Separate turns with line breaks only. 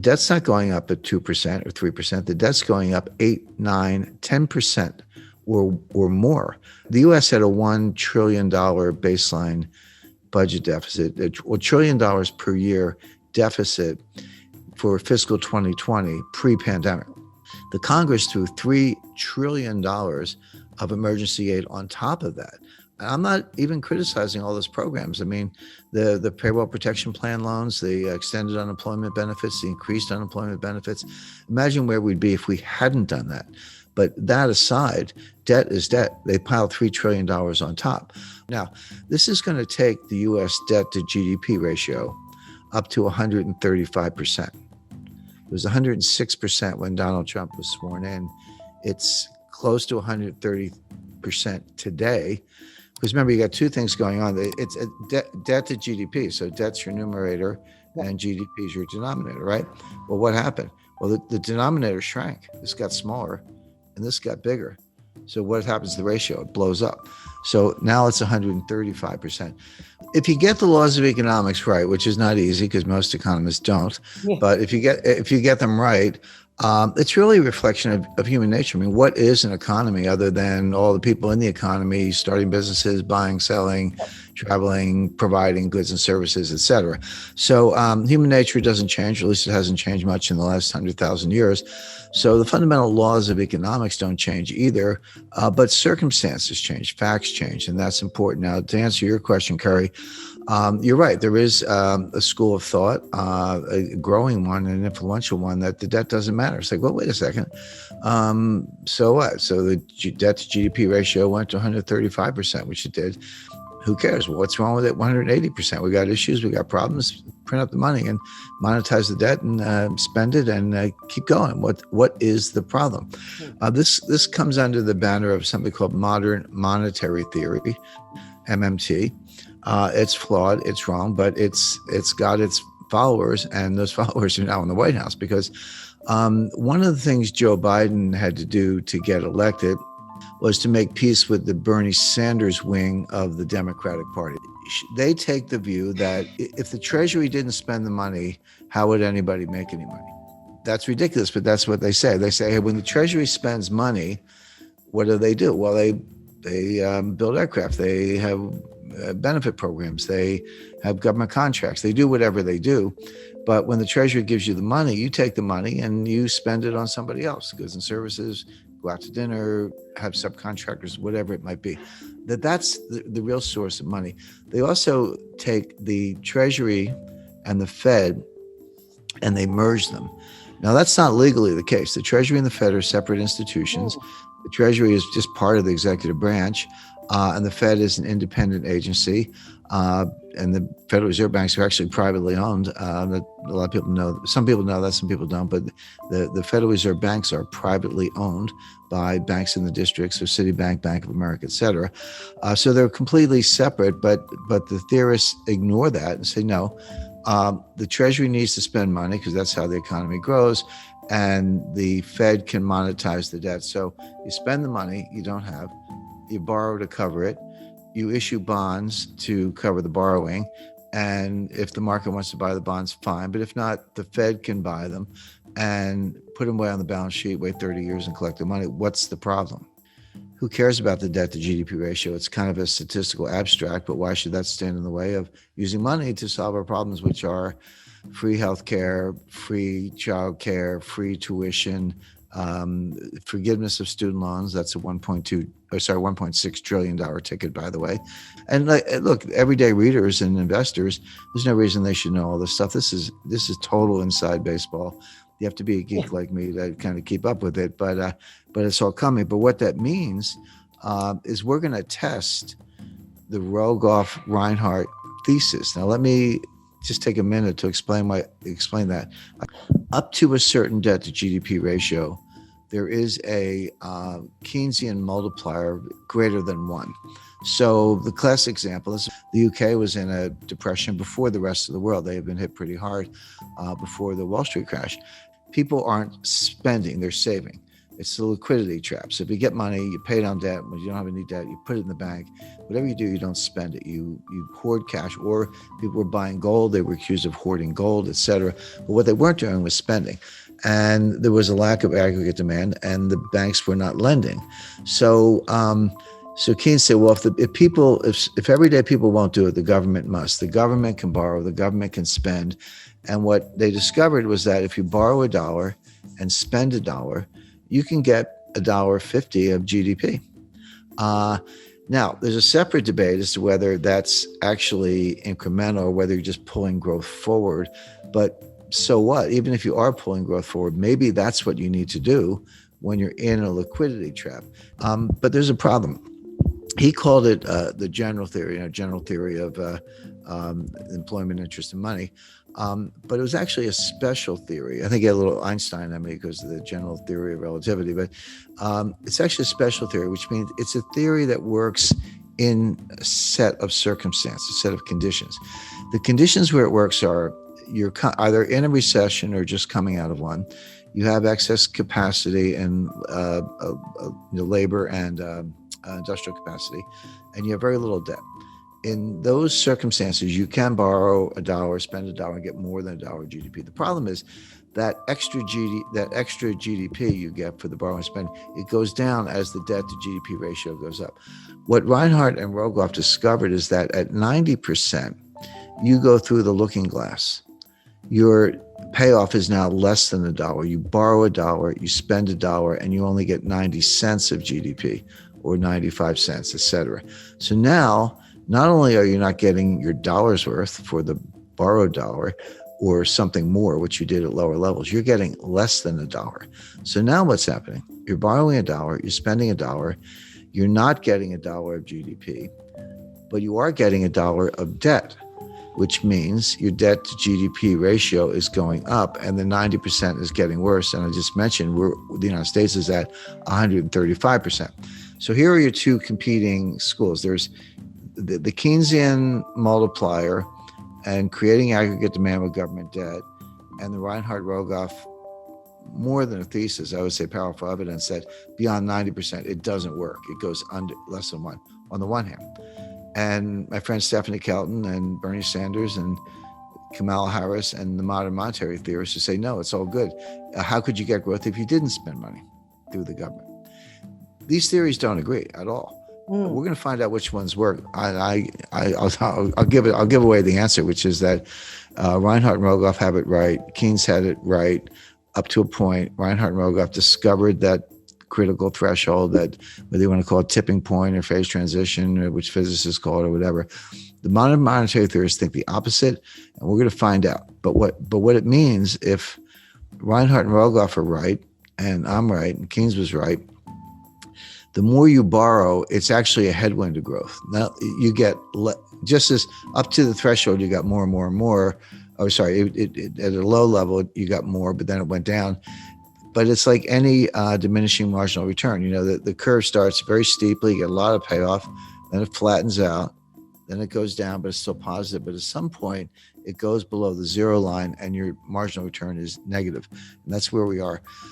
The debt's not going up at 2% or 3%. The debt's going up 8, 9, 10% or more. The U.S. had a $1 trillion baseline budget deficit, $1 trillion per year deficit for fiscal 2020 pre-pandemic. The Congress threw $3 trillion of emergency aid on top of that. And I'm not even criticizing all those programs. I mean, the payroll protection plan loans, the extended unemployment benefits, the increased unemployment benefits. Imagine where we'd be if we hadn't done that. But that aside, debt is debt. They piled $3 trillion on top. Now, this is going to take the U.S. debt to GDP ratio up to 135%. It was 106% when Donald Trump was sworn in. It's close to 130% today. Because remember, you got two things going on. It's a debt to GDP. So debt's your numerator and GDP is your denominator, right? Well, what happened? Well, the denominator shrank. This got smaller and this got bigger. So what happens to the ratio? It blows up. So now it's 135%. If you get the laws of economics right, which is not easy because most economists don't, but if you get them right, it's really a reflection of human nature. I mean, what is an economy other than all the people in the economy starting businesses, buying, selling, traveling, providing goods and services, et cetera. So human nature doesn't change, or at least it hasn't changed much in the last 100,000 years. So the fundamental laws of economics don't change either, but circumstances change, facts change, and that's important. Now, to answer your question, Kerry, you're right. There is a school of thought, a growing one, an influential one, that the debt doesn't matter. It's like, well, wait a second. So what? So the debt to GDP ratio went to 135%, which it did. Who cares? Well, what's wrong with it? 180%. We got issues. We got problems. Print up the money and monetize the debt and spend it and keep going. What is the problem? This comes under the banner of something called modern monetary theory, MMT. It's flawed, it's wrong, but it's got its followers, and those followers are now in the White House because one of the things Joe Biden had to do to get elected was to make peace with the Bernie Sanders wing of the Democratic Party. They take the view that if the Treasury didn't spend the money, how would anybody make any money? That's ridiculous, but that's what they say. They say, hey, when the Treasury spends money, what do? Well, they build aircraft. They have benefit programs. They have government contracts. They do whatever they do. But when the Treasury gives you the money, you take the money and you spend it on somebody else, goods and services, go out to dinner, have subcontractors, whatever it might be. That's the real source of money. They also take the Treasury and the Fed and they merge them. Now, that's not legally the case. The Treasury and the Fed are separate institutions. The Treasury is just part of the executive branch, and the Fed is an independent agency. And the Federal Reserve banks are actually privately owned. That a lot of people know. Some people know that, some people don't. But the Federal Reserve banks are privately owned by banks in the districts, so Citibank, Bank of America, et cetera. So they're completely separate. But the theorists ignore that and say, no, the Treasury needs to spend money because that's how the economy grows. And the Fed can monetize the debt. So you spend the money you don't have, you borrow to cover it, you issue bonds to cover the borrowing. And if the market wants to buy the bonds, fine. But if not, the Fed can buy them and put them away on the balance sheet, wait 30 years and collect the money. What's the problem? Who cares about the debt to GDP ratio? It's kind of a statistical abstract, but why should that stand in the way of using money to solve our problems, which are free healthcare, free childcare, free tuition, forgiveness of student loans? That's a $1.6 trillion ticket, by the way. And look, everyday readers and investors, there's no reason they should know all this stuff. This is total inside baseball. You have to be a geek like me to kind of keep up with it, but it's all coming. But what that means is we're going to test the Rogoff-Reinhardt thesis. Now, let me just take a minute to explain that. Up to a certain debt to GDP ratio, there is a Keynesian multiplier greater than 1. So the classic example is the UK was in a depression before the rest of the world. They have been hit pretty hard before the Wall Street crash. People aren't spending, they're saving. It's the liquidity trap. So if you get money, you pay down debt. When you don't have any debt, you put it in the bank. Whatever you do, you don't spend it. You hoard cash. Or people were buying gold. They were accused of hoarding gold, et cetera. But what they weren't doing was spending. And there was a lack of aggregate demand, and the banks were not lending. So so Keynes said, well, if everyday people won't do it, the government must. The government can borrow, the government can spend. And what they discovered was that if you borrow $1 and spend $1, you can get $1.50 of GDP. Now, there's a separate debate as to whether that's actually incremental or whether you're just pulling growth forward. But so what? Even if you are pulling growth forward, maybe that's what you need to do when you're in a liquidity trap. But there's a problem. He called it the general theory of employment, interest, and money. But it was actually a special theory. I think he had a little Einstein in me because of the general theory of relativity. But it's actually a special theory, which means it's a theory that works in a set of circumstances, a set of conditions. The conditions where it works are you're either in a recession or just coming out of one. You have excess capacity and labor and industrial capacity, and you have very little debt. In those circumstances, you can borrow $1, spend $1, and get more than $1 GDP. The problem is that extra GDP you get for the borrow and spend, it goes down as the debt to GDP ratio goes up. What Reinhardt and Rogoff discovered is that at 90%, you go through the looking glass. Your payoff is now less than $1. You borrow $1, you spend $1, and you only get 90 cents of GDP or 95 cents, et cetera. So now, not only are you not getting your dollar's worth for the borrowed dollar or something more, which you did at lower levels, you're getting less than $1. So now what's happening? You're borrowing $1, you're spending $1, you're not getting $1 of GDP, but you are getting $1 of debt, which means your debt to GDP ratio is going up and the 90% is getting worse. And I just mentioned the United States is at 135%. So here are your two competing schools. There's the Keynesian multiplier and creating aggregate demand with government debt, and the Reinhardt-Rogoff, more than a thesis, I would say powerful evidence that beyond 90%, it doesn't work. It goes under less than 1 on the one hand. And my friend Stephanie Kelton and Bernie Sanders and Kamala Harris and the modern monetary theorists who say, no, it's all good. How could you get growth if you didn't spend money through the government? These theories don't agree at all. We're going to find out which ones work. I'll give away the answer, which is that Reinhardt and Rogoff have it right. Keynes had it right up to a point. Reinhardt and Rogoff discovered that critical threshold, that whether you want to call it tipping point or phase transition, or which physicists call it or whatever. The modern monetary theorists think the opposite, and we're going to find out. But what it means if Reinhardt and Rogoff are right, and I'm right, and Keynes was right, the more you borrow, it's actually a headwind to growth. Now you get just as up to the threshold, you got more and more and more. Oh, sorry, at a low level, you got more, but then it went down. But it's like any diminishing marginal return. You know, the curve starts very steeply, you get a lot of payoff, then it flattens out, then it goes down, but it's still positive. But at some point, it goes below the zero line and your marginal return is negative. And that's where we are.